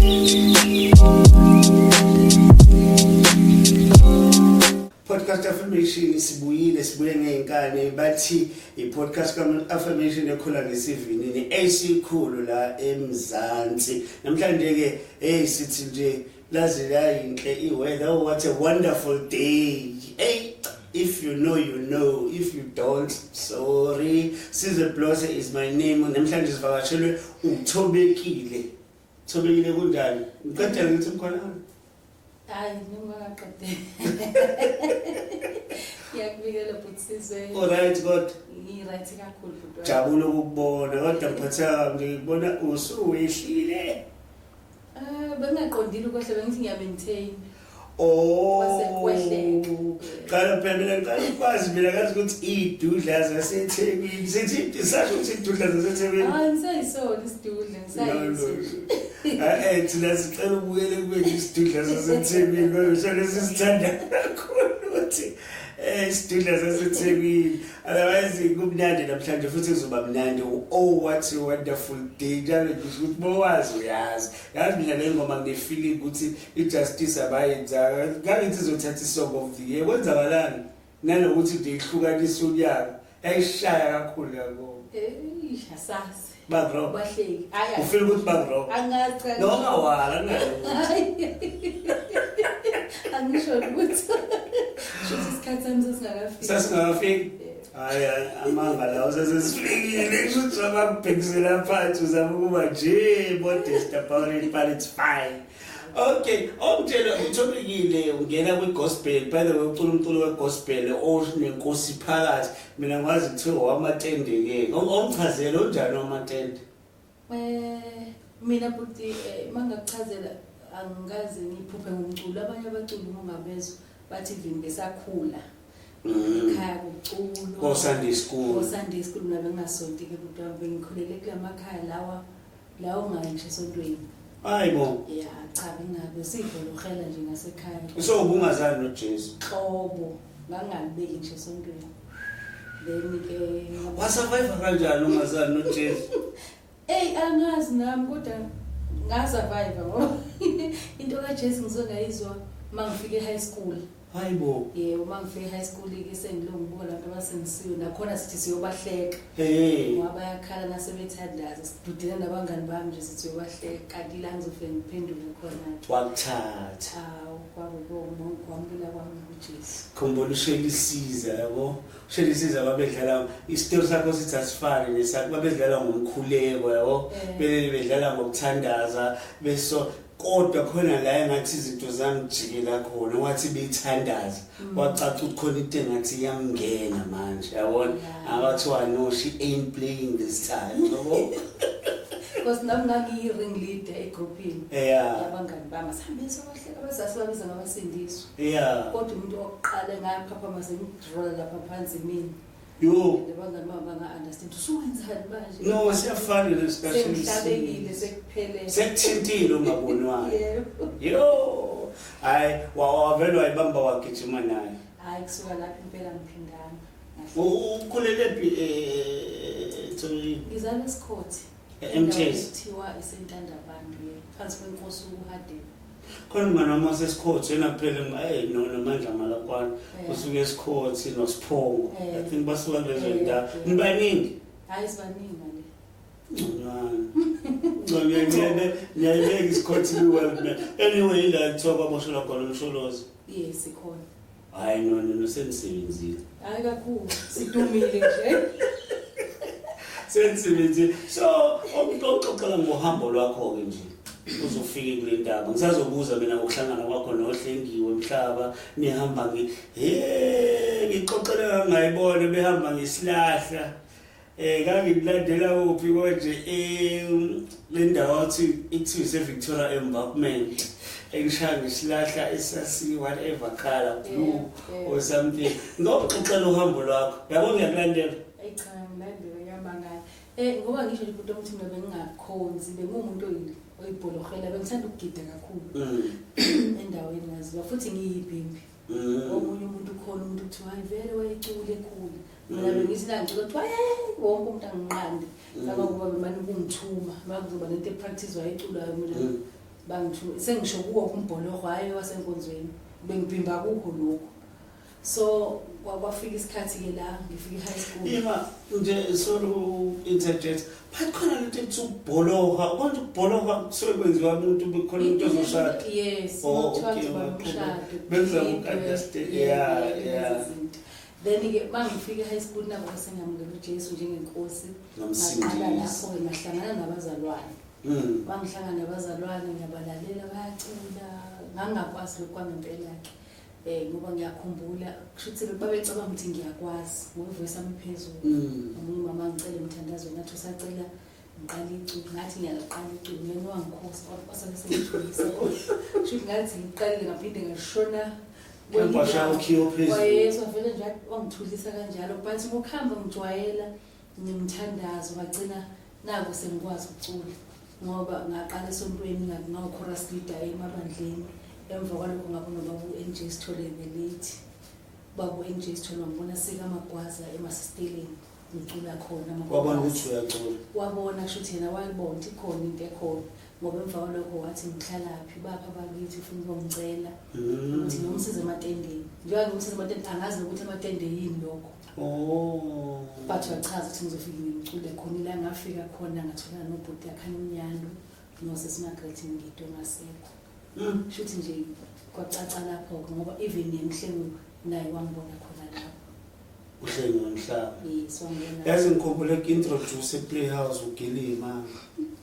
Podcast affirmation sibuye ngeenkane bathi i-podcast affirmation ekhula ngesivini AC khulu la eMzansi. Namhlanje ke sithi nje lazi la inhle iweather. Oh, what a wonderful day. Hey, if you know you know, if you don't sorry. Size Blose is my name. Namhlanje sivakashelwe uThobekile. Thobekile kunjani? Ngicela ngithi mkhona. Hayi noma ngaqede. Yakubikela futhi Alright God. Right kakhulu futhi. Jabula ukubona kodwa mphatha ngibona usuwehlile. Bengaqondile ukwehle bengithi ngiya maintain. Kwasekwehleka. Qala phela ngikwazi mina ngathi ukuthi idudla zaseThekwini. Sithi isasho ukuthi idudla zaseThekwini. Ngisayisona isidudla ngisayisona. Thina sicela ubukele kube isidudla zaseThekwini ngoba sona sisithanda kakhulu ukuthi isidudla zaseThekwini. Otherwise kumnandi namhlanje futhi kuzoba mnandi. Oh, what a wonderful day. Njalo ngisho ukuthi bowazi uyazi. Yazi mina le ngoma ngifeel ukuthi ijustice abayenza. Ngathi izothatha isong of the year. Kwenzakalani? Nanokuthi nje ihlukanisa unyaka. Ayishaya kakhulu yabo. Asasi. Bagro. Bahleki. Ufeel ukuthi bagro. Angazi. Noma wala ngayo. Angisho ukuthi shothi isikhathi sami sesingakafiki. Sasingakafiki. Hayi amanga la usesesifikile kusho ababhekisela phansi uzama ukuba nje modest about it but it's fine. Okay, umtshela uThobekile ungena kwigospel. By the way ucula umculo wegospel onenkosi phakathi. Mina ngazi kuthiwa wamatende ke. Ongchazela unjani wamatende? Mina futhi mangakuchazela angaze ngiphuphe ngomculo. Abanye abaculi ungabezwe bathi vini besakhula. Ekhaya kuculo. Ko Sunday school. Ko Sunday school nabe ngasonti ke kodwa bengikhulele kulamakhaya lawo ngisho esontweni. Hayibo. Yeah, cha bengabe sidlulukhela nje ngasekhaya. So ubungazani noJesu? Xobo, ngangalibeki nje esontweni. Then ke wasurvive kanjani ungazani noJesu? Angazi nami kodwa ngasurvive ngoba into kaJesu ngizongayizwa mangifike high school. Hayibo. Yebo mangifike high school ke sengilongibuka lapho abasengisiwe nakhona sithi siyobahleka. Ngoba bayakhala nasebethandaza sidudile nabangani bami nje sithi siyobahleka kanti la ngizofika ngiphendule khona. Wakuthatha. Kwamukela kwami kuJesu. Khumbula uShelisiza yabo. UShelisiza babedlala isitori sakho sithi asifani nesakho babedlala ngomkhuleko yabo. Bedlala ngokuthandaza beso kodwa khona la engathi izinto zami jikela khona wathi bethandaza wacaca ukuthi khona into engathi yamngena manje yabona abathiwa no she ain't playing this time yabo because nami ngangiyi-ring leader egroupini yabangani bami sihambe sobahleka abasasibabiza ngabasindiswa kodwa umuntu wokuqala ngaphaphama sengidrola lapha phansi mina abangani bami banga-understand usuwenzani manje no siyafana le-discussion sengihlabekile sekuphelele sekuthintile ungabonwayo yo hayi wavele wayibamba wagijima naye hayi kusuka lapho impela ngiphindana ukhulelephi ngizalwa esikhothi kuthiwa isentandabantu phansi kwenkosi uHadebe. Khona mngani wami wasesikhothi yena kuphela nomandla malakwana usuke esikhothi noSiphongo I think basuka lezo ndawo nibaningi hayi sibaningi manje ngiyayibeka isikhothi liwell anyway ila kuthiwa kwaboshelwa khona umsholozi yes ikhona hayi no senisebenzile hayi kakhulu sidumile nje sensibenzile so ukuxoxela ngohambo lwakho ke nje uzofika kule ndaba ngisazobuza mina ngokuhlangana kwakho nohlengiwe emhlaba nihamba ngixoxela ngayibona behamba ngesilahla kangilandela uphi konje le ndawo ithi seVictoria Embankment engishaya ngesilahla esasi whatever color blue or something ngokuxoxela uhambo lwakho yabo ngiyakulandela cha ngilandela yamangala ngoba ngisho nje ukuthi umthimba bengingakhonzi bengumuntu oyibholokhela bengithanda ukugida kakhulu endaweni ngaziwa futhi ngiyibhimbi omunye umuntu khona umuntu uthi hayi vele wayecule ekhulu mina bengithi la ngicela ukuthi wonke umuntu angiqande ngaba kuba manje kungithuma makuzoba lento epractice wayeculayo mina bangithu sengisho kuwo umbholoho hayi wasenkonzweni bengibhimba kukho lokho so kwafika isikhathi ke la ngifika high school yima nje solo interject but khona lento ethi ubholoha konke ukubholoha kusuke kwenziwa umuntu bekhona into ezoshada yes okay benza understand yeah then ke mangifika high school nabo sengamukela uJesu njengenkosi ngaqala lapho ngahlangana nabazalwane bangihlangana nabazalwane ngiyabalalela bayacula ngangakwazi lokwami impela ke ngoba ngiyakhumbula kushuthi babecaba ukuthi ngiyakwazi ngovoice ami phezulu umuntu mama ngicela umthandazo nathi usacela ngiqala iculo ngathi ngiyaqala iculo yena wangikhosi wasale sengijulisa shuthi ngathi ngiqalile ngaphinde ngashona kwashawo khiyo phezulu wayeso vele nje wangithulisa kanjalo but ngokuhamba ngijwayela ngimthandazo wagcina nako sengikwazi ukucula ngoba ngaqala esontweni ngawuchorus leader emabandleni emva kwalokho ngabona babu NJ Sithole the late babu NJ Sithole ngibona sika magwaza emasisteleni ngicula khona wabona ukuthi uyacula wabona kushuthi yena wayibona ukuthi khona into ekhona ngoba emva kwalokho wathi ngihlalaphi bapha bakithi ufuna ukungicela ukuthi ngomsize ematendeni njengoba ngomsize ematendeni angazi ukuthi amatende yini lokho bathi wachaza ukuthi ngizofika ngicule khona la ngafika khona ngathola nobhuti yakhanya umnyando nosesimagreth ngidwe ngasekho shuthi nje kwacaca lapho ngoba even yemhlengu naye wangibona khona lapho uhlengu womhlaba yes wangena yazi ngikhumbula introduce ePlayhouse uGilima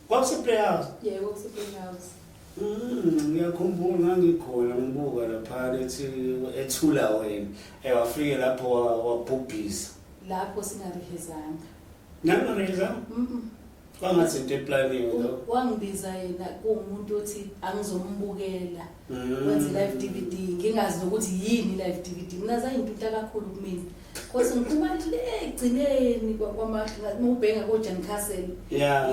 kwakuse Playhouse yebo kwakuse Playhouse ngiyakhumbula ngangikhona ngibuka lapha ethi ethula wena wafike lapho wabhubhisa lapho singarehezanga nangareheza kwangathi into eplaniwe lo wangibiza yena kuumuntu othi angizombukela wenze live DVD ngingazi nokuthi yini live DVD mina zayintutha kakhulu kumina kodwa ngikhuluma le egcineni kwamahla ubhenga koJan Castle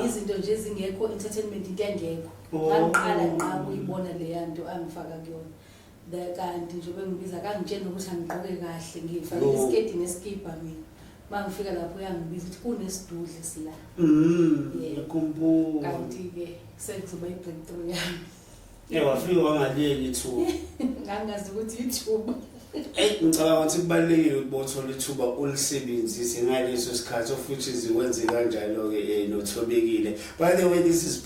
izinto nje ezingekho entertainment into engekho ngiqala nqa ukuyibona le yanto angifaka kuyona kanti nje bengibiza kangitshela ukuthi angigqoke kahle ngifake isketi neskipa mina mangifika lapho yangibiza ukuthi kunesidudle sila ngikhumbula kanti ke sekuzoba i-breakthrough yami wafika wangaliyeki ithuba ngangazi ukuthi ithuba ngicabanga ukuthi kubalulekile ukuthi bothola ithuba ulisebenzise ngaleso sikhathi futhi ziwenze kanjalo ke noThobekile. By the way, this is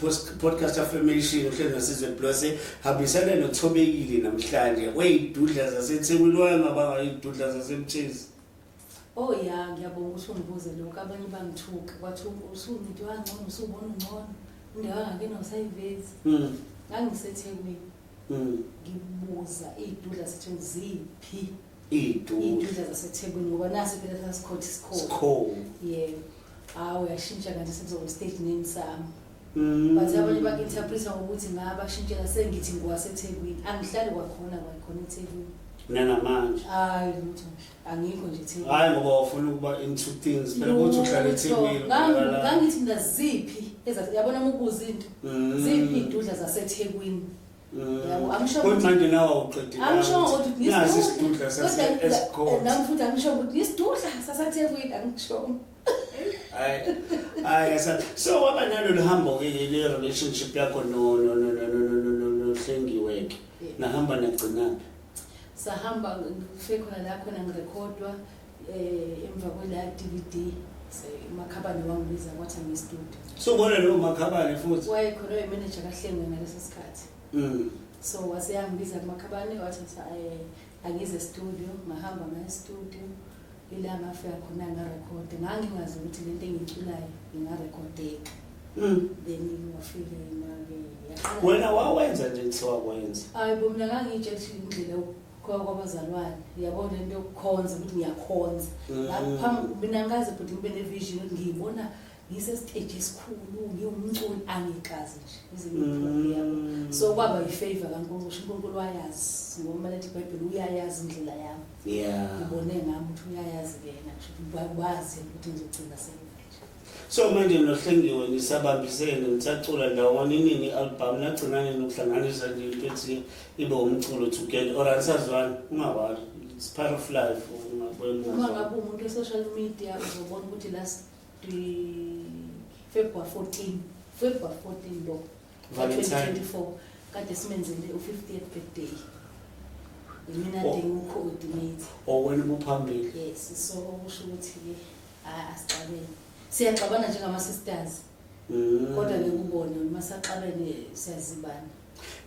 podcast affirmation uhlelo nosizwe plus habisana noThobekile namhlanje weyidudla zaseThekwini wangabanga idudla zaseMthezi. Oh yeah, ngiyabonga ukuthi ungibuze lokho abanye bangithuka kwathi usungithi wangcono usubona ungcono indawo ngakena usayivezi ngangiseThekwini ngibuza idudla sethu ziphi idudla zaseThekwini ngoba nasi phela sasikhothi isikho yebo uyashintsha kanti sekuzoba stage name sami bathi abanye bakinterpreta ukuthi ngabashintshela sengithi ngwaseThekwini angihlali kwakhona eThekwini nanamanje lutho angikho nje Thekwini hayi ngoba ufuna ukuba into things phela ukuthi uhlale eThekwini ngangithi ngaziphi yabona umubuza into ziphi idudla zaseThekwini yabo angisho ukuthi manje nawe uqedile angisho ukuthi nazi isidudla saseScope namfuthi angisho ukuthi isidudla saseThekwini angisho so waba nalo hambo ke le relationship yakho no Hlengiwe nahamba nagcina sahamba ngifike khona la khona ngirekhodwa emva kwela DVD emakhabani wangibiza kwathi ngestudio so bona lo makhabani futhi wayekhona manager kaHlengiwe ngaleso sikhathi so waseyangibiza emakhabani wathi angize studio ngahamba ngaye studio ila ngafika khona ngarekhode ngangingazi ukuthi lento engiculayo ingarekhodeka then ngafika ke wena wawenza nje kuthiwa kwenza bo mina ngangitshela indlela kwabazalwane yabona into yokukhonza ukuthi ngiyakhonza lapha mina ngaze futhi ngibe nevision ukuthi ngiyibona ngisestage esikhulu ngiyumculi angikazi nje izinto yabo so kwaba ifavor kaNkulunkulu uNkulunkulu wayazi ngoba lethi iBhayibheli uyayazi indlela yami ngibone ngami ukuthi uyayazi yena ukuthi bazi ukuthi ngizogcina sengithi so manje noHlengiwe nisabambisene nitsacula ndawonye nini album nagcinane nokuhlanganisa nje ukuthi ibe umculo together or ansazwana ungabali it's part of life uma ngabe umuntu e-social media uzobona ukuthi last February 14 lo 2024 kade simenzele u50th birthday. Mina ngingu-coordinate. Wena ubuphambili. Yes, so okusho ukuthi asixabene. Siyaxabana njengama-sisters. Kodwa ngekubona uma saxabene siyazibana.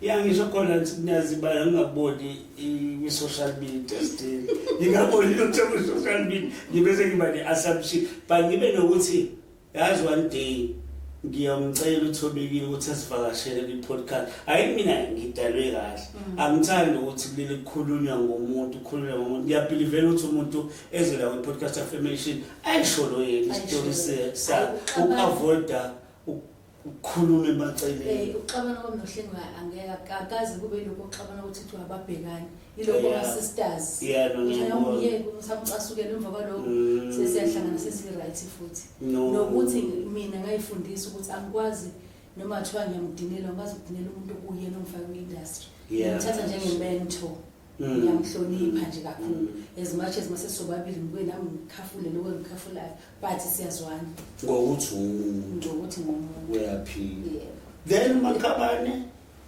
Ya ngisho khona niyazibana ngingaboni i-social media still. Ngingaboni ukuthi ku-social media ngibese ngiba ne-assumption but ngibe nokuthi yazi one day ngiyamcela uThobekile ukuthi asivakashele kwi-podcast. Hayi mina ngidalwe kahle. Angithandi ukuthi kulele kukhulunywa ngomuntu, kukhulunywa ngomuntu. Ngiyabelievela ukuthi umuntu ezela kwi-podcast affirmation ayisho lo yena isitori sa uavoida ukukhuluma emaceleni. Uxabana kwami noHlengiwe angeke akaze kube lokho uxabana ukuthi uthi ababhekani. Yilokho ama-sisters. Ngiyeke usamcasukela emva kwalokho sesiyahlangana sesi-right futhi. Nokuthi mina ngayifundisa ukuthi angikwazi noma kuthiwa ngiyamdinela, ngikwazi ukudinela umuntu okuyena ongifaka kwi-industry. Ngimthatha njenge-mentor. Ngiyamhlonipha nje kakhulu. As much as mase sobabili ngibuye nami ngikhafule lokho engikhafulayo but siyazwana. Ngokuthi ngomuntu uyaphila. Then Makhabane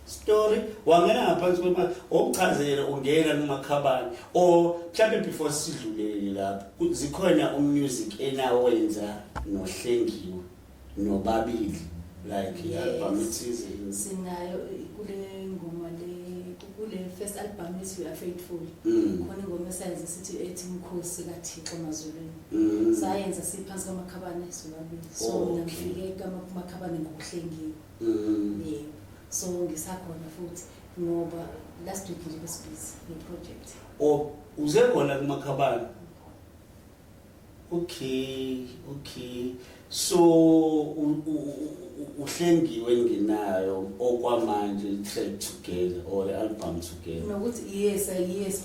story wangena ngaphansi kwemali okuchazela ungena kuMakhabane or mhlawumbe before sidlulele lapho zikhona umusic enawenza noHlengiwe nobabili like i-album ethize sinayo kule ngoma le kule first album ethi We Are Faithful khona ingoma esayenza sithi ethi Umkhosi kaThixo emazulwini sayenza siphansi kaMakhabane sobabili so mina ngifike kaMakhabane ngokuHlengiwe yebo so ngisakhona futhi ngoba last week nje besibhizi ngeproject uze khona kuMakhabane. Okay so uHlengiwe ngenayo okwamanje track together or album together nokuthi yes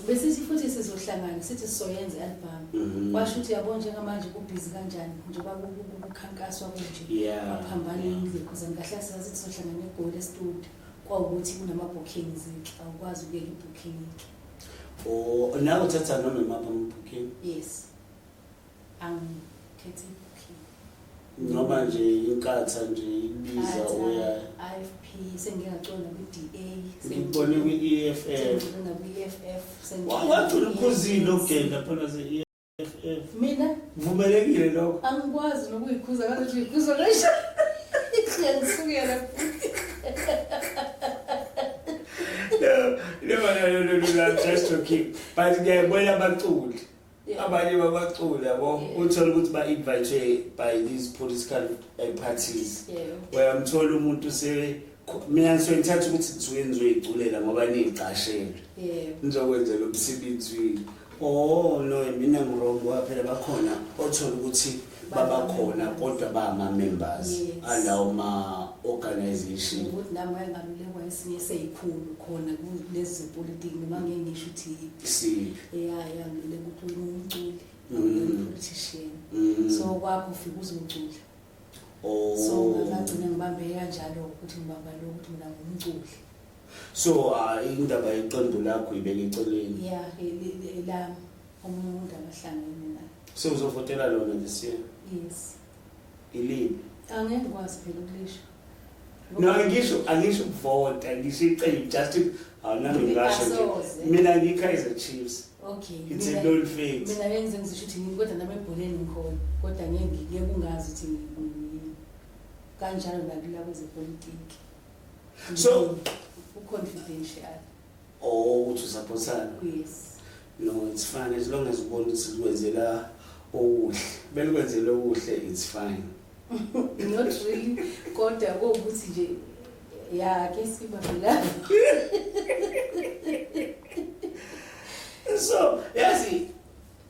besithi futhi sizohlangana sithi sizoyenza album washo ukuthi yabona njengamanje kubhizi kanjani njengoba ukukhankaswa kunje baphambana indle because ngahlala sithi sizohlangana eGoli estudio kwawukuthi kunama-bookings awukwazi ukuyeka i-booking nawe uthatha noma ama-booking yes angikhethi i-booking noma nje inkatha nje ibiza uya IFP sengiyacona kwi-DA ngibone kwi-EFF sengiyacona kwi-EFF wathi ukhuzile ukugenda phela ze-EFF mina vumelekile lokho angikwazi nokuyikhuza kanti uyikhuza ngisho ngisukela no, just joking. But ngiyabona abaculi abanye babaculi yabo uthola ukuthi ba-invite by these political parties uyamthola umuntu mina ngithatha ukuthi kusuke nizoyiculela ngoba niyiqashele nizokwenzela umsebenzi no mina ngirongo phela bakhona othola ukuthi babakhona kodwa bama-members alawo ma-organization ukuthi nami wayengalulekwa esinye seyikhulu khona kulezi zepolitiki noma ngeke ngisho ukuthi yangiluleka ukuthi umculi politician so kwakho ufike uzocula so ngagcina ngibambe kanjalo ukuthi ngibamba lo ukuthi mina ngumculi so indaba yeqembu lakho ibeke eceleni lami umuntu abahlangene naye so uzovotela lona this year yes ilini angeke ngikwazi phela ukulisho no angisho ukuvota ngisho iqembu just nami ngasho mina ngiKaizer Chiefs okay it's a known fact mina yenze ngizisho ukuthi kodwa nami ebholeni ngikhona kodwa ngeke kungazi ukuthi kanjalo nakula kwezepolitiki so confidential uthi usupportana yes no it's fine as long as ubona ukuthi sikwenzela okuhle belikwenzela okuhle it's fine not really kodwa ukuthi nje ke sibabela so yazi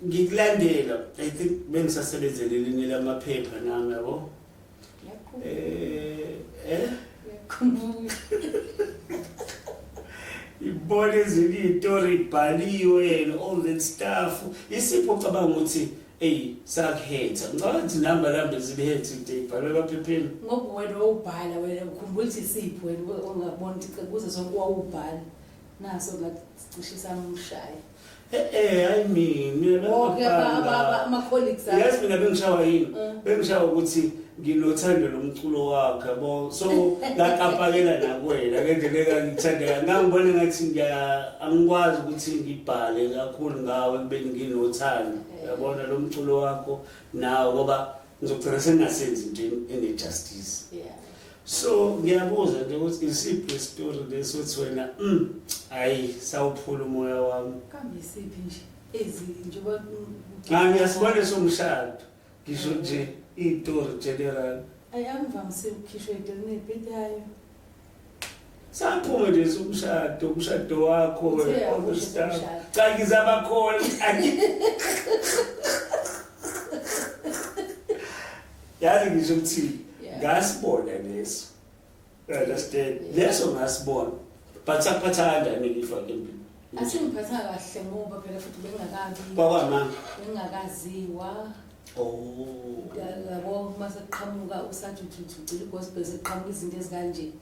ngikulandela I think bengisasebenzele elinye lamaphepha nami yabo ibona ezinye izitori ibhaliwe and all that stuff isipho cabanga ukuthi sakhetha ngathi namba zibhethe into ibhalwe emaphepheni ngoba wena ubhala wena ukhumbula ukuthi isipho wena ongabona ukuthi kuze zonke wawubhala naso ngacishisana umshaya I mean ama colleagues yes mina bengishawa yini bengishawa ukuthi nginothando lomculo wakhe yabo so laqapakela nakwena ngendlela ngithanda ngangibona ngathi angikwazi ukuthi ngibhale kakhulu ngawe kube nginothando yabona lo mculo wakho nawo ngoba ngizogcina sengasenzi into ene-justice so ngiyabuza nje ukuthi isiphi story lesothi wena hayi sawuphula umoya wami kambe isiphi nje njengoba ngiyasibona somshado ngisho nje istory general angivamise ukukhishwa nebhedayo saphuma nje umshado wakho cha ngizaba khona yazi ngisho ukuthi ngasibona leso understand leso ngasibona phathanda ngifake empini asingiphatha kahle ngoba phela futhi bengingakaziwa yabo mase qhamuka usathi ucila igospel seqhamuka izinto ezikanje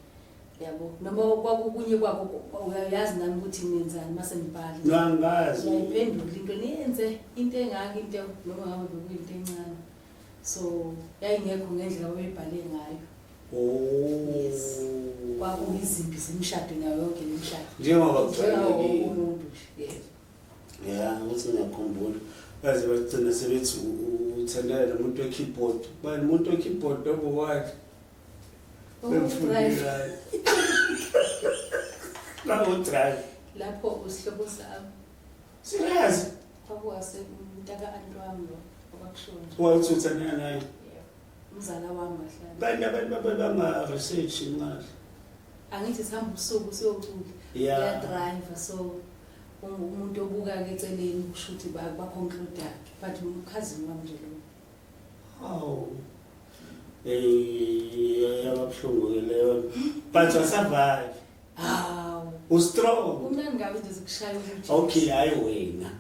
yabo noma kwakunye kwakho uyayazi nami ukuthi ngenzani mase ngibhali ngiyangazi uyayiphendula into niyenze into engaka into noma ngabe bekuyinto encane so yayingekho ngendlela wayebhale ngayo yes kwakuyizimbi zemshado nayo yonke imishado njengoba kufanele umuntu yeah ukuthi ngiyakhumbula baze bagcina sebethi uthandana nomuntu we-keyboard bani umuntu we-keyboard obukwathi bemfundile drive lapho usihlobo sami serious kwakuwase umntaka anti wami lo obakushona wathi uthandana naye umzala wami bahlala abantu banga-research ngahle angithi sihamba ubusuku siyocula drive so umuntu obuka-ke eceleni kusho ukuthi baconclude but ukhazini wami nje lo yababuhlungu-ke leyo but wasurvive ustrong umnani ngabe into zikushaya ukuthi okay hayi wena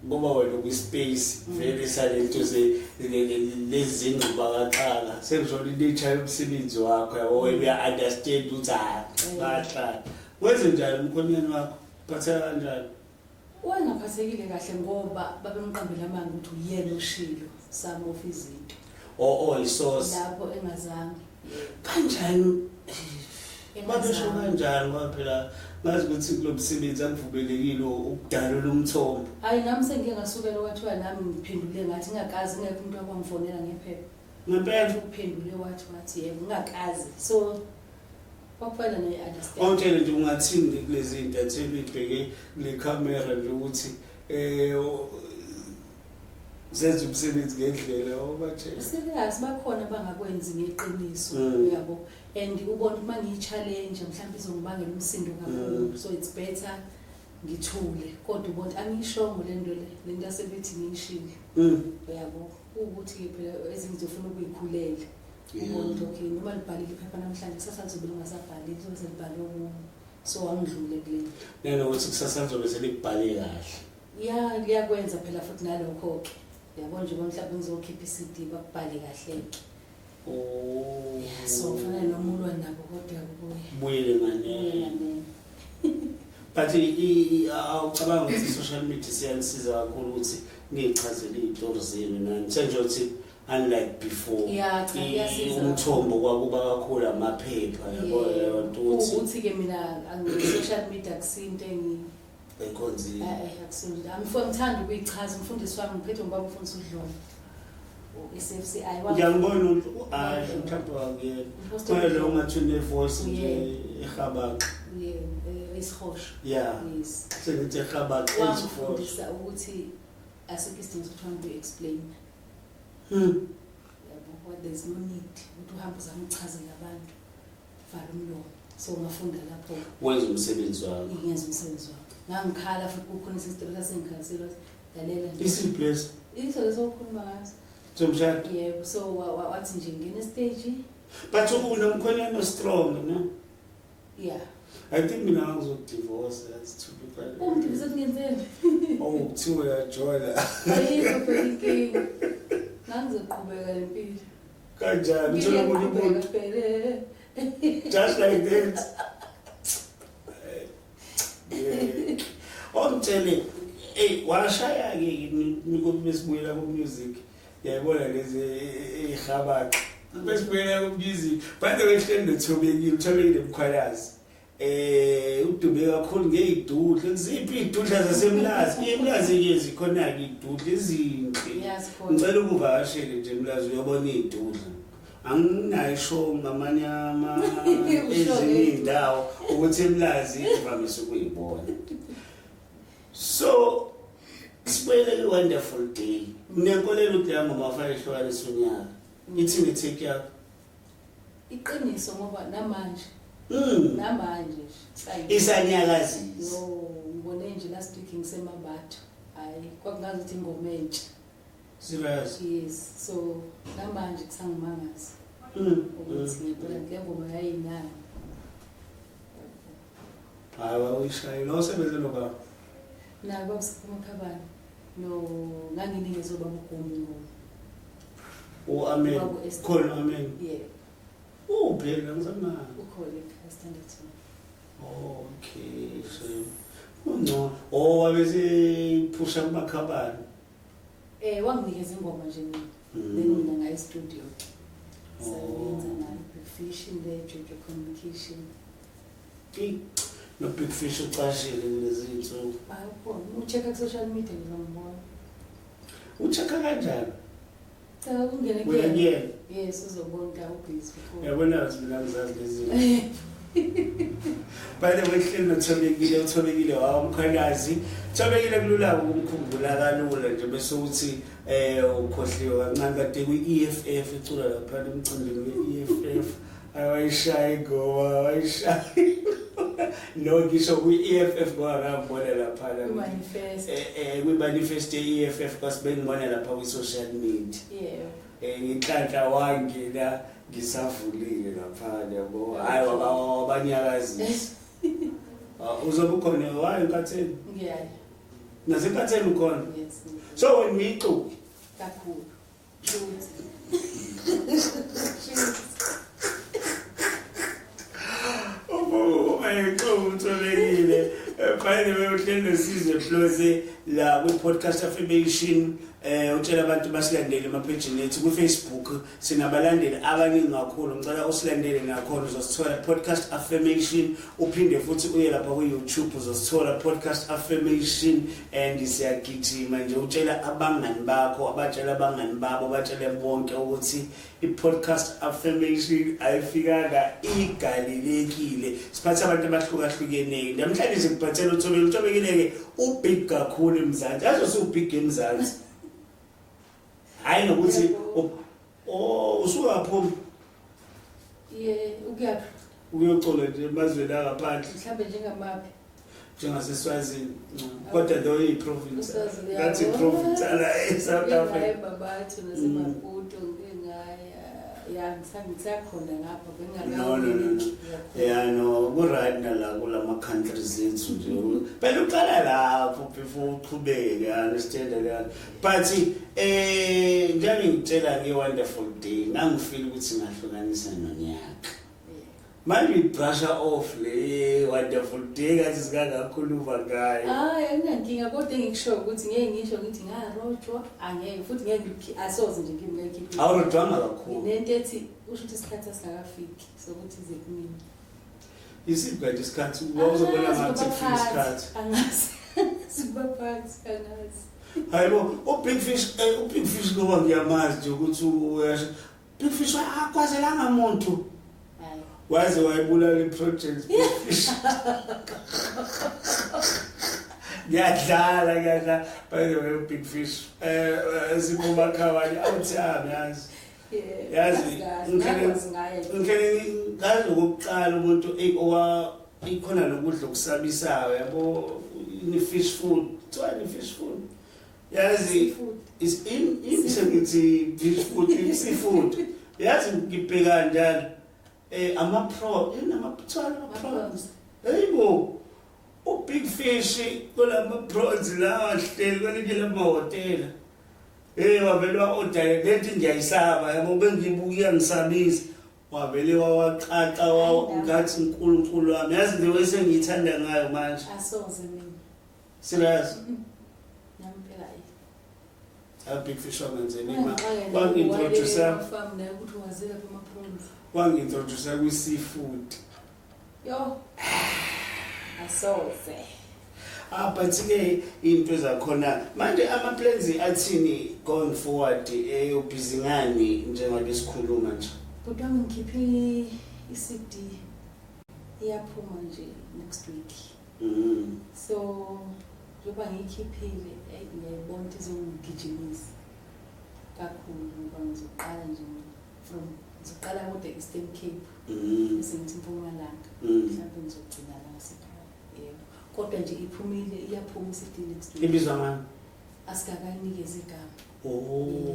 ngoba wena ukwispace vele salento lezi zingqubakaqala sengisho nature yomsebenzi wakho yabo uya-understand ukuthi bahlala wenze njani umkhwenyana wakho phatheka kanjani wangaphathekile kahle ngoba babemqambela amanga ukuthi uyena ushilo sami of izinto isource lapho engazange kanjani babesho kanjani ngoba phela ngazi ukuthi kulo msebenzi angivubelekile ukudala lo mthombo hayi nami sengike ngasukela kwathiwa nami ngiphendule ngathi ngingakazi ngeke umuntu wakwangifonela ngephepha ngempela uphendule wathi yebo ngingakazi so kwakufanele ne-understand awutshele nje ungathini kulezi zinto athele ibheke kule camera nje ukuthi zenze umsebenzi ngendlela obatshela serious bakhona bangakwenzi ngeqiniso yabo and ubona uma ngiyi-challenge mhlawumbe izongibangela umsindo kakhulu so it's better ngithule kodwa ubona angiyishongo lento asebethi ngiyishile yabo ukuthi phela ezinye zifuna ukuyikhulela ubona ukuthi okay noma libhalile iphepha namhlanje kusasa lizobe lingasabhalile lizobe selibhale omunye so angidlule kulelo nanokuthi kusasa lizobe selibhale kahle liyakwenza phela futhi nalokho-ke yabo nje mhlawumbe ngizokhipha i-CD bakubhale kahle-ke so kufanele nomulwane nabo kodwa buyele nganene but awucabanga ukuthi i-social media siyanisiza kakhulu ukuthi niyichazele iy'tori zenu nani senje ukuthi unlike before umthombo kwakuba kakhulu amaphepha yabo ukuthi-ke mina social media kusinto ekhonzile ngithanda ukuyichaza umfundisi wami ngiphethe ngibaba umfundisi uDlomo i-CFCI ngiyangibona mhlawumbe kuyena ongathi une-voice nje ehabaka isihosho yes sengithi ehabaka wangifundisa ukuthi asikho isidingo sokuthi uhambe uyi-explain yabo there's no need ukuthi uhambe uzame ukuchazela abantu vala umlomo so ngafunda lapho wenza umsebenzi wakho ngenza umsebenzi wakho ngangikhala futhi kukhona isitori sasengikhalisela lalela nje isiplace iso lesokhuluma ngaso somshado yebo so wathi nje ngene stage but unomkhwenyana strong no yeah I think mina ngizodivorce that's too bad umdivize kungenzeni kuthiwa uyajolela ayikho phela inkingi ngangizoqhubeka lempilo kanjani uthola umuntu just like that omtshele washaya-ke nikobe besibuyela ku-music yayibona lezi ey'habaka bese phela kubhizi bade wehleli uThobekile Mkhwalazi udume kakhulu ngezidudla kuziphi idudla zasemlazi imlazi ke zikhona ke idudla ezinhle ngicela ukuvakashele nje emlazi uyobona idudla anginayo ngamanyama ezinye indawo ukuthi emlazi ivamise ukuyibona so sibuyele wonderful day unenkolelo ukuthi la ngomafana ehlukanisa unyaka ithi ngithe yakho iqiniso ngoba namanje isanyakazisa ngibone nje last week ngisemabatho hayi kwakungazi ukuthi ingoma entsha serious yes so namanje kusangimangaza ukuthi ngibona ngoma yayinani hayi uyishayile osebenze noba na bakusikhamakhabani no nganginikeze baba uGumbi ngo amen khona amen yeah phela ngizama ukhona standard okay so wabese phusha kumakhabani wanginikeza ingoma nje mina ngayi studio sayenza nayo Big Fish in the Jojo Communication no Big Fish ucashile lezi zinto hayi uchecka ku social media ngizambona uchecka kanjani cha ungene ke yes uzobona ubhizi before yabona ukuthi mina ngizazi lezi bale wehlelo uThobekile Umkhwanyana Thobekile kulula ukumkhumbula kalula nje bese uthi ukhohliwe kancane kade ku-EFF icula lapha emcimbini we-EFF ayishaya ngoba ayishaya no ngisho ku-EFF ngoba ngabona lapha kwi-manifest ye-EFF kwasibengibona lapha kwi-social media ngenhlanhla wangena ngisavulile lapha yabo hayi wabanyakazisa uzobe ukhona wayo enkatheni ngiyayi nasenkatheni ukhona yes so when micu kakhulu uThobekile by the way uhleli nesizwe Floze la kwi-podcast affirmation utshela abantu basilandele emapage ethu ku-Facebook sinabalandeli abaningi kakhulu ngicela usilandele nakhona uzosithola podcast affirmation uphinde futhi uye lapha ku-YouTube uzosithola podcast affirmation and siyagijima nje utshela abangani bakho abatshela abangani babo batshele bonke ukuthi i-podcast affirmation ayifikanga igalelekile siphatha abantu abahlukahlukene namhlanje sikuphathela uThobekile ubig kakhulu emzansi yazi usubig emzansi hayi nokuthi usukaphuma ukuyaphi uyocola nje emazweni angaphandle mhlawumbe njengamaphi njengaseswazini kodwa lo yi-province ngathi i-province ala eSouth Africa babathu nasemaputo ngisakhona ngapha no ku-right nala kulama countries ethu nje phela uqala lapho before uqhubeke understand but njalo ngitshela nge-wonderful day ngangifeel ukuthi ngahlukanisa nonyaka manje brush off le wonderful day kathi singakakhuluma ngayo anginankinga kodwa engikusho ukuthi ngeke ngisho ngithi ngarojwa angeke futhi ngeke asoze nje ngimlekhiphe awurojwanga kakhulu nento ethi usho ukuthi isikhathi asingakafiki sokuthi ize kumina isiphi kanti isikhathi uzobona ngathi kufika isikhathi angazi sibaphathi angazi hayibo ubig fish ngoba ngiyamazi nje ukuthi uyasho big fish akwazelanga umuntu waze wayibulala i-project big fish ngiyadlala by the way big fish siphuma khawani awuthi yazi ngazi ukuqala umuntu ikhona lokudla okusabisayo yabo fish food fish food yazi is in fish food seafood yazi ngibheka njalo ama-pro prawns hayibo ubig fish kulama-prawns lawa ahleli kwelinye lamahhotela wavele wa-order lethi ngiyayisaba yabo bengibuka ngisabisa wavele wawaqaqa ngathi uNkulunkulu wami yazi le way sengiyithanda ngayo manje asoze mina serious nampela a big fish wangenzeni wangintroduce kwi seafood yo asoze but ke into zakhona manje ama plans athini going forward ubhizi ngani njengoba sikhuluma nje kodwa ngikhiphe iCD iyaphuma nje next week so njoba ngikhiphile ngiyabona ukuthi izongigijimisa kakhulu ngoba ngizoqala nje from ngizoqala kude Eastern Cape bese ngithi Mpumalanga mhlawumbe ngizogcina la ngasekhaya yebo kodwa nje iphumile iyaphuma iCD next week ibizwa ngani asikanikeze igama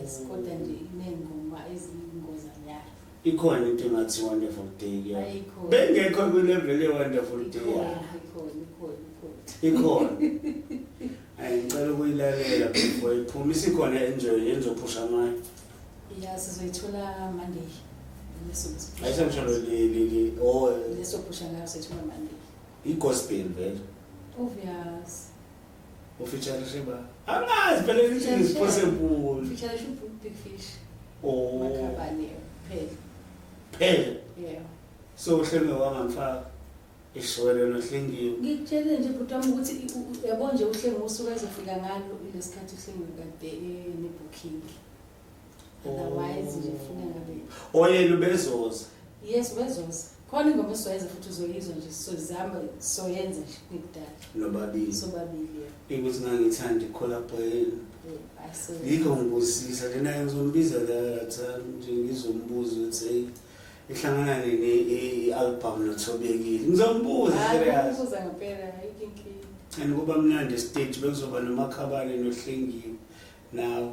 yes kodwa nje inengoma ezingozanyana ikhona into engathi wonderful day ayikho bengekho ku level e wonderful day ikhona ayicela ukuyilalela before iphuma isikhona enjoy enzophusha ngayo sizoyithola Monday ayisengisholo lesophusha ngayo sithola Monday igospel vele obvious official sheba angazi phela ukuthi is possible official big fish makabane phela yeah so uhlenge wangamfaka ishwele nohlengiwe ngitshele nje bhuti wami ukuthi yabo nje uhlenge usuka ezofika ngalo lesikhathi uhlenge kade nebooking otherwise nje ufuna ngabe oyena ubezoza yes ubezoza khona ingoma esizoyenza futhi uzoyizwa nje sizama soyenza nje ngikudala nobabili sobabili ukuthi ngangithanda icollaborate yikho ngibusisa lena ngizombiza la nje ngizombuza ukuthi ihlangana ne-album nothobekile ngizombuza serious ngizombuza ngempela ikinki and kuba mnandi stage bekuzoba nomakhabane nohlengiwe nawo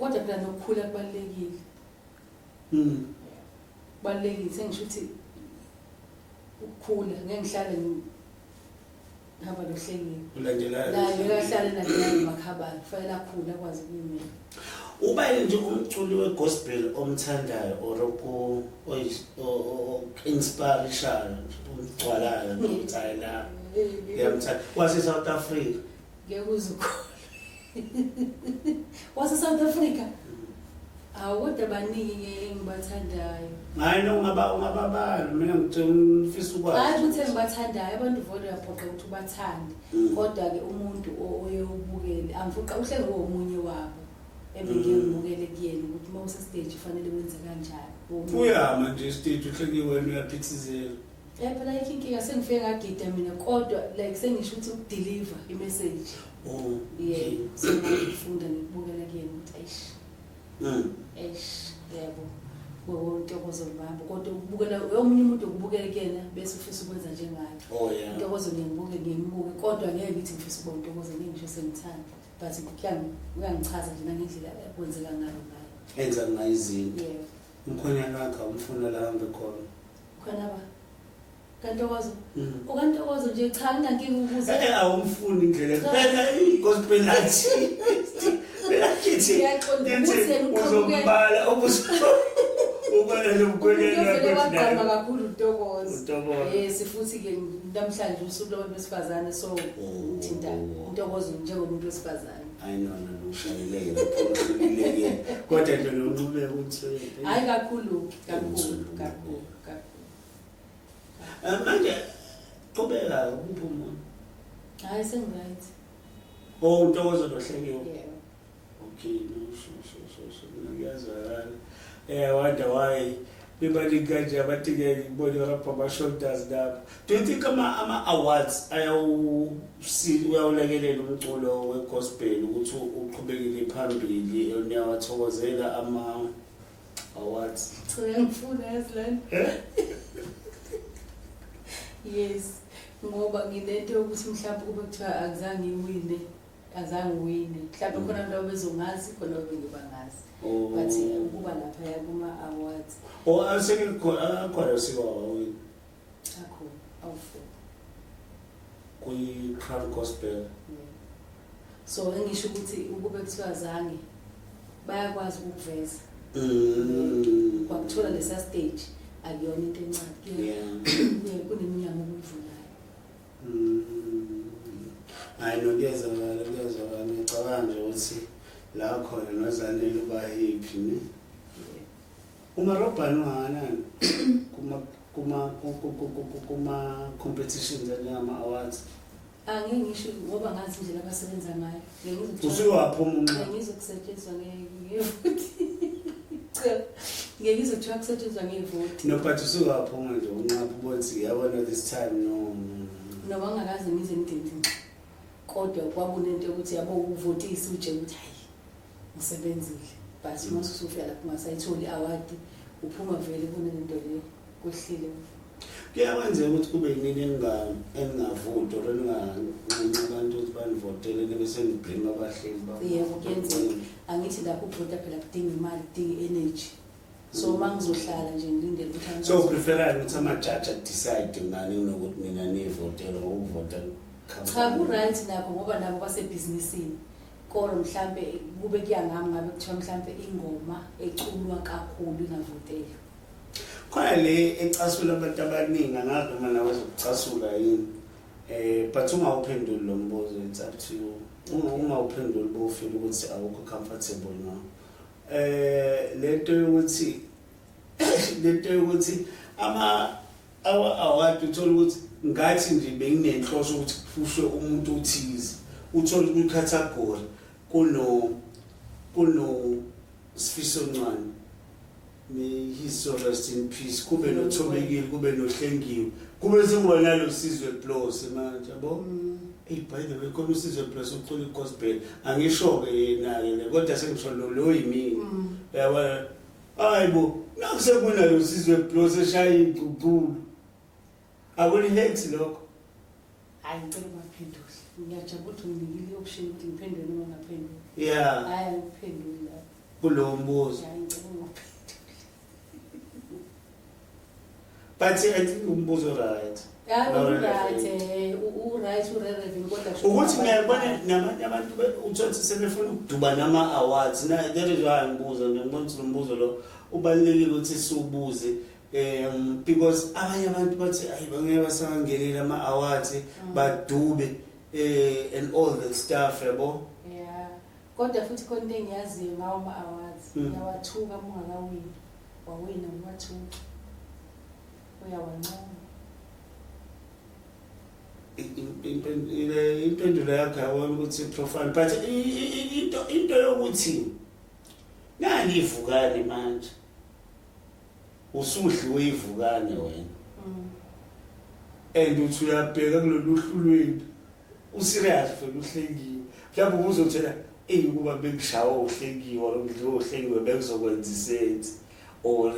kodwa phela nokukhula kubalekile kubalekile sengisho ukuthi ukukhula ngeke ngihlale ngihamba nohlengiwe ulandelana la ngikahlale naye makhabane kufanele akhule akwazi ukuyimela uba nje umculi wegospel omthandayo or inspiration umgcwalayo nomthayela yamthanda wase South Africa ngekuzukho wase South Africa kodwa baningi engibathandayo hayi no ungababala mina ngifisa ukwazi hayi ukuthi engibathandayo abantu vele uyaphoqa ukuthi ubathande kodwa ke umuntu oyobukele amfuqa uhlenge omunye wabo ebengiyibukele kuyena ukuthi mawuse stage fanele wenze kanjani uyama nje stage uhleke wena uyaphithizela phela inkinga sengifike ngagida mina kodwa like sengisho ukuthi ukudeliver imessage yeah sengifunda ngikubukela kuyena ukuthi yebo ntokozo babo kodwa ukubukela omunye umuntu ukubukela kuyena bese ufisa ukwenza njengayo ntokozo ngiyimbuke kodwa ngeke ngithi ngifisa ukubona ntokozo ngisho sengithanda but uyangichaza nje nangendlela kwenzeka ngayo enza ngayo izinto umkhwenyana wakhe umfuna la hambe khona khona ba kantokozo ukantokozo nje cha nginankinga ukuze awumfuni indlela phela igospel lathi belakithi uzombala ubona lo mkhwenyana wakhe kakhulu uNtokozo futhi ke namhlanje usuku labantu besifazane so uthinta uNtokozo njengomuntu wesifazane ayinona nokushayeleke lapho ulileke kodwa nje noqhubeka ukuthi hayi kakhulu manje qhubeka ukuphi umuntu hayi sengiright uNtokozo nohlekiwe okay no ngiyazwakala wonder why bebali kanje abathike ngibone rapha ama shoulders lapho do you think ama awards uyawulekelela umculo wegospel ukuthi uqhubekele phambili uyawathokozela ama awards ngifuna yazilana yes ngoba nginento yokuthi mhlawumbe kube kuthiwa akuzange ngiwine mhlawumbe khona abantu abezongazi khona bengibangazi but ukuba lapha yakuma awards akhona sikawawini awufu kwi Crown Gospel so engisho ukuthi ukube kuthiwa zange bayakwazi ukuveza kwakuthola lesa stage akuyona into encane kuneminyango okuyivulayo hayi nokuyezwakala ngicabanga nje ukuthi la khona nozanele ubahiphi ne umarobhani ungakanani kuma competitions anjengama awards Angingisho ngoba ngazi indlela abasebenza ngayo. Usuwaphuma ngizokusetshenziswa ngevoti. Ngizokuthi akusetshenziswa ngevoti. No, but usuwaphuma nje unqapha ukuthi yabona this time no. No bangakaze ngize ngidingi. Kodwa kwabonento ukuthi yabo uvotisi uje ukuthi hayi ngisebenzile. But mase usufika lapho ngasayitholi award uphuma vele kubona lento leyo kwehlile. Kuyakwenzeka ukuthi kube yini engavoti abantu ukuthi banivotele bese ngibhlima abahleli babo. Yebo kuyenzeka. Angithi lapho uvota phela kudinga imali, kudinga energy. So mangizohlala nje ngilindele ukuthi so prefer ukuthi ama-judge decide ngani nokuthi mina nivotela ukuvota. Cha ku-right nakho ngoba nabo basebhizinisini. Kodwa mhlambe kube kuyangami ngabe kuthiwa mhlambe ingoma eculwa kakhulu ingavotela. Khona le ecasula abantu abaningi angazi noma nawe zokucasula yini. But ungawuphenduli lo mbuzo, it's up to you. Ungawuphenduli bofile ukuthi awukho comfortable now. Lento yokuthi award uthola ukuthi ngathi nje benginenhloso ukuthi kufushwe umuntu uthize. Uthola kwi-category kuno Sifiso Ncwane. May his soul rest in peace. Kube noThobekile, kube noHlengiwe. Kube sengibona lo Sizwe Plus manje yabo. Hey by the way khona uSizwe Plus ucula igospel. Angisho ke yena ke kodwa sengisho lo yimini. Yabona. Hayibo, nakusekuna lo Sizwe Plus eshaya icuculu. Akuni hate lokho. Hayi ngicela ukuphendula. Ngiyajabula ukuthi nginikile option ukuthi ngiphendule noma ngaphendula. Yeah. Hayi ngiphendula. Kulo mbuzo. Hayi ngicela ukuphendula. But I think umbuzo right. Yeah, right. Right urelevant kodwa ukuthi ngiyabona namanye abantu uthothi sebefuna ukuduba nama awards na that is why ngibuza ngibona ukuthi lo mbuzo lo ubalulekile ukuthi siubuze because abanye abantu bathi ayi bangeke basangenela ama awards badube and all that stuff yabo. Yeah. Kodwa futhi khona into engiyaziyo ngawo ama awards uyawathuka ungakawini wawina uwathuka uyawancoma. Impendulo yakho yabona ukuthi profile but into yokuthi nani ivukane manje usudliwe ivukane wena and uthi uyabheka kulolu hlulweni userious for uHlengiwe mhlawumbe ubuzothela kuba bekushawa uHlengiwe lo uHlengiwe bekuzokwenza isenze or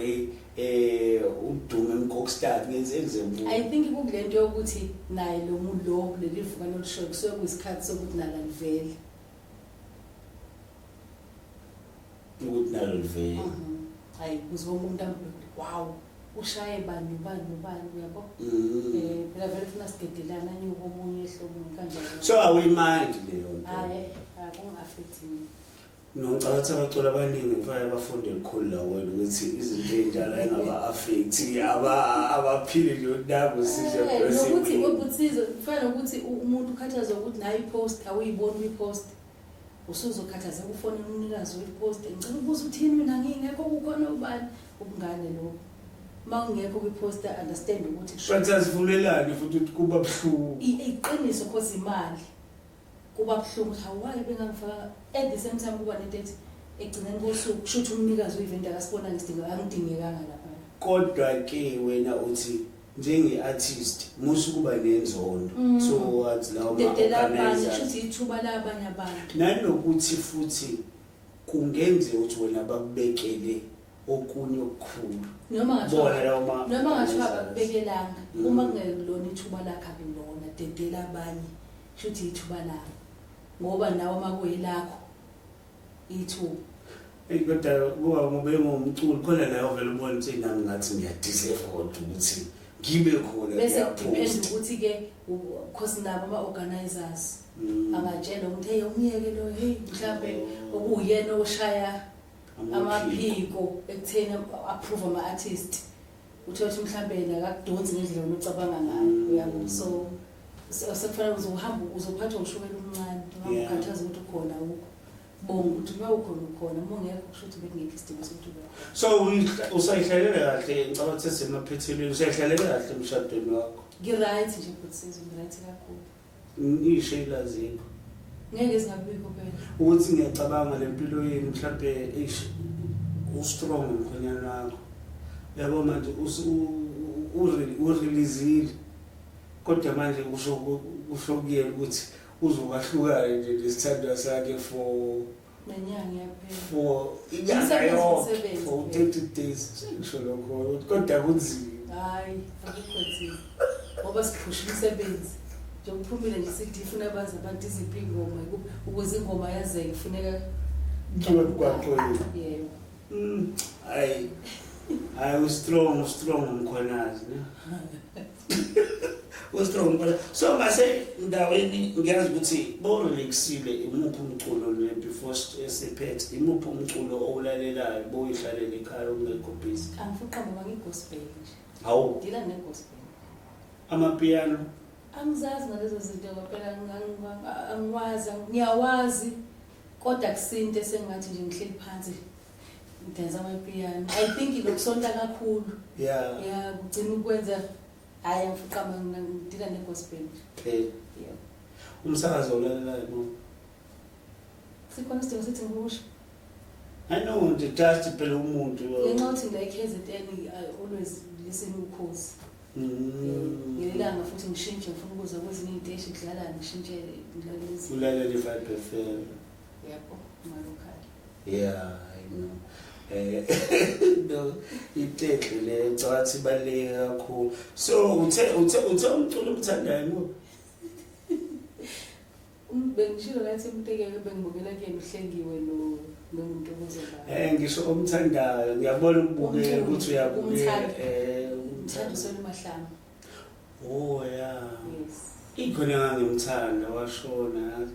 udume mkokstad ngenze example. I think kukulento yokuthi naye lo muntu lo leli vukana olushoyo kusuke kuyisikhathi sokuthi nala livele ukuthi nalo livele hayi kuzobona umuntu wow ushaye bani uyabo phela vele funa sigedelana nyuko omunye ehlobo kanjalo so awuyimind leyo nto hayi akungaffect mina. Ngicabanga abaculi abaningi kufanele bafunde likhulu la wena ukuthi izinto ezinjalo engaba affect abaphile nje ndabo size nokuthi webuthizo kufanele ukuthi umuntu ukhathaza ukuthi nayo ipost awuyiboni uyipost usuzokhathaza ufonela umnikazi wepost ngicela ukubuza uthini mina ngingekho kukhona ubani ubungane lo mawungekho kwipost understand ukuthi sivulelane futhi ukuthi kuba buhlungu iqiniso khosi imali kuba buhlungu hawaye bengangifaka at the same time kuba nento ethi egcineni kosuku kushuthi umnikazi we-event akasibona angidingekanga lapha. Kodwa ke wena uthi njenge-artist musu kuba nenzondo so wathi lawo ma-organizers shuthi ithuba labanye abantu nanokuthi futhi kungenze ukuthi wena bakubekele okunye okukhulu noma ngathiwa bakubekelanga uma kungelona ithuba lakho akulona dedela abanye shuthi ithuba lakho ngoba nawe makuyilakho ithuba kodwa kuba ngobe ngumculi khona la vele ubona ukuthi nami ngathi ngiyadeserve ukuthi ngibe khona bese depend ukuthi ke because nabo ama-organizers angatshela ukuthi hey umyeke lo hey mhlambe okuyena oshaya amaphiko ekutheni approve ama-artist uthothi mhlambe nakakudonsi ngendlela ocabanga ngayo uyabo so sekufanele uzohamba uzophathwa ushukela umncane ungakhathaza ukuthi ukhona ukho bonga ukuthi uma ukhona uma ungekho kusho ukuthi bekungekho isidingo sokuthi ube khona. So usayihlalela kahle ngicabanga ukuthi sesemaphethelweni usayihlalela kahle emshadweni wakho. Ngiright nje futhi sizongiright kakhulu. Ishayela zikho. Ngeke singabikho phela. Ukuthi ngiyacabanga lempilo yenu mhlawumbe u-strong umkhwenyana wakho. Yabo manje ureleasile. Kodwa manje usho kuyena ukuthi uzokwahlukana nje lesithandwa sakhe for nenyanga yaphela. For inyanga yonke for 30 days. Ngisho lokho kodwa kunzima. Hayi, akukho nzima. Ngoba siphusha umsebenzi. Nje uphumile nje sithi ifuna abazi abantu iziphi ingoma ukuze ingoma yazeke kufuneka ngibe kwakho yebo. Hayi strong umkhwenazi ne. Strong but so mase ndaweni ngiyazi ukuthi borelexile imuphi umculo ne before sephet imuphi umculo owulalelayo boyihlalele ekhaya ungekho busy. Angifuqa ngoba ngigospel nje. Hawu Ngila negospel. Amapiano Angizazi ngalezo zinto phela angiwazi ngiyawazi kodwa kusinte sengathi nje ngihleli phansi ngidenza amapiano. I think lokusonta kakhulu. Yeah kugcina ukwenza hayi angifuqa mina ngidila negospel. Okay. Yeah. Umsakazo olalelayo no. Sikhona isidingo sithi ngikusho. I know the just phela umuntu. Ngenxa like KZN I always listen ukhozi. Ngilanga futhi ngishintshe ngifuna ukuza kwezinye iziteshi kudlala ngishintshe ngilalezi. Ulalela i-Vibe FM. Yebo, malokali. Yeah, I know. No, itekle le cathi baleke kakhulu. So uthe umculo umthandayo ngo. Bengishilo ngathi umtekeke bengibukela kuyena uhlengiwe nomuntu ozoba. Ngisho umthandayo ngiyabona ukubukela ukuthi uyabukela umthando solumahlanga. Oh yeah. Yes. Ikhona ngangimthanda washona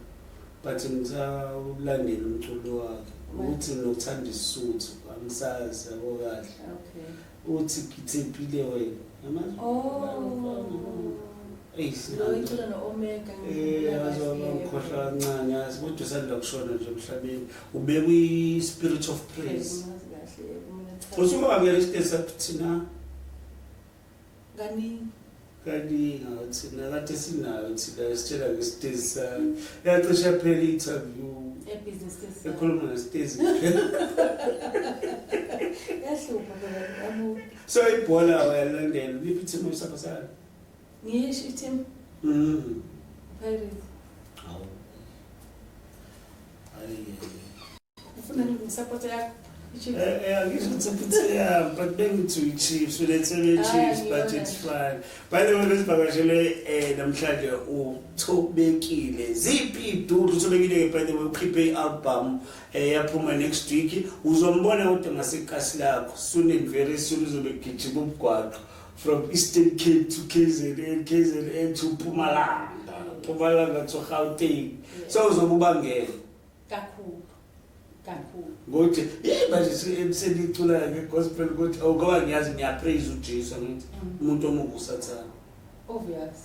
but ngizawulandela umculo wakhe. Uthi nokuthanda isuthu angisazi yabo kahle. Okay. Uthi ngithempile wena. Yamazi? Oh. Lo icula no Omega ngikhohlwa kancane yazi kodwa usanda kushona nje emhlabeni ube kwi spirit of praise. Usuma ngeke isitesa thina kani ngathina kade sinayo thina isitshela ngesitesi yacisha phela interview business case ekhuluma ngesitesi yahlupha phela amu. So ibhola wayalandela liphi team usapasana Ngisho team Pirates. Hawu Ufuna ngisupport yakho ngisho but bengithi Chiefs let's say Chiefs but it's fine. By the way lesivakashele namhlanje uThobekile ziphi idudu uThobekile by the way ukhiphe album yaphuma next week uzombona kodwa ngasekasi lakho soon and very soon uzobe gijima umgwaqo from Eastern Cape to KZN to Mpumalanga to Gauteng. So uzobubangela kakhulu ngothi manje senicula ngegospel ukuthi awukawa ngiyazi ngiyapraise uJesu ngithi umuntu omubi usathana. Obvious.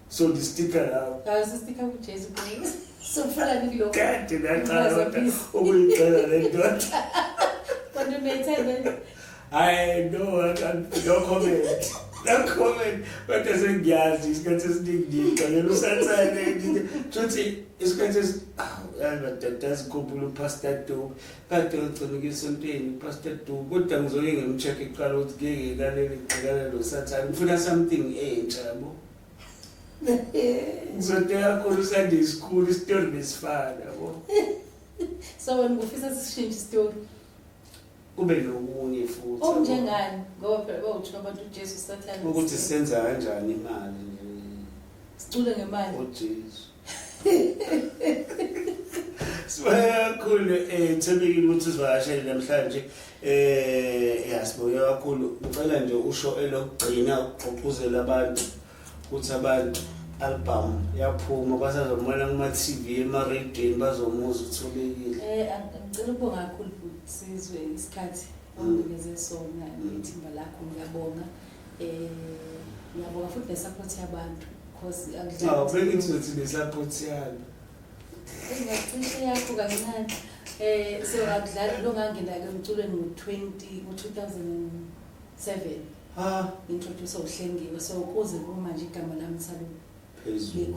So the sticker now. Guys, sticker uJesu please. So fala ngilokho. Kanti naqala ukuyicela le ndoda. Kodwa uyayithanda. I know no comment. No comment. But as a gas, it's got to stick deep. And you said, Chuti, it's got to that's couple past that too. But to get something past that too. Good times only and check a car out gay, that for something ain't trouble. So there could say this school story is far. So when we first change story. Kube nokunye futhi onjengani ngoba phela bawuthi abantu uJesu sathana ukuthi senza kanjani imali sicule ngemali uJesu sibaya kakhulu Thobekile ukuthi uzivakashele namhlanje yasibuya kakhulu ngicela nje usho elokugcina uxoxuzela abantu ukuthi abantu album yaphuma basazobona kuma TV ema radio bazomuza uThobekile ngicela ukubonga kakhulu sizwe isikhathi onginikeze sona ithimba lakho ngiyabonga ngiyabonga futhi nesupport yabantu because akudlala bengithi uthi nesupport yalo engacishe yakho kancane So akudlala lo ngangena-ke emculweni ngo-2007 introduce uHlengiwe so kuze kumanje igama lami salo phezulu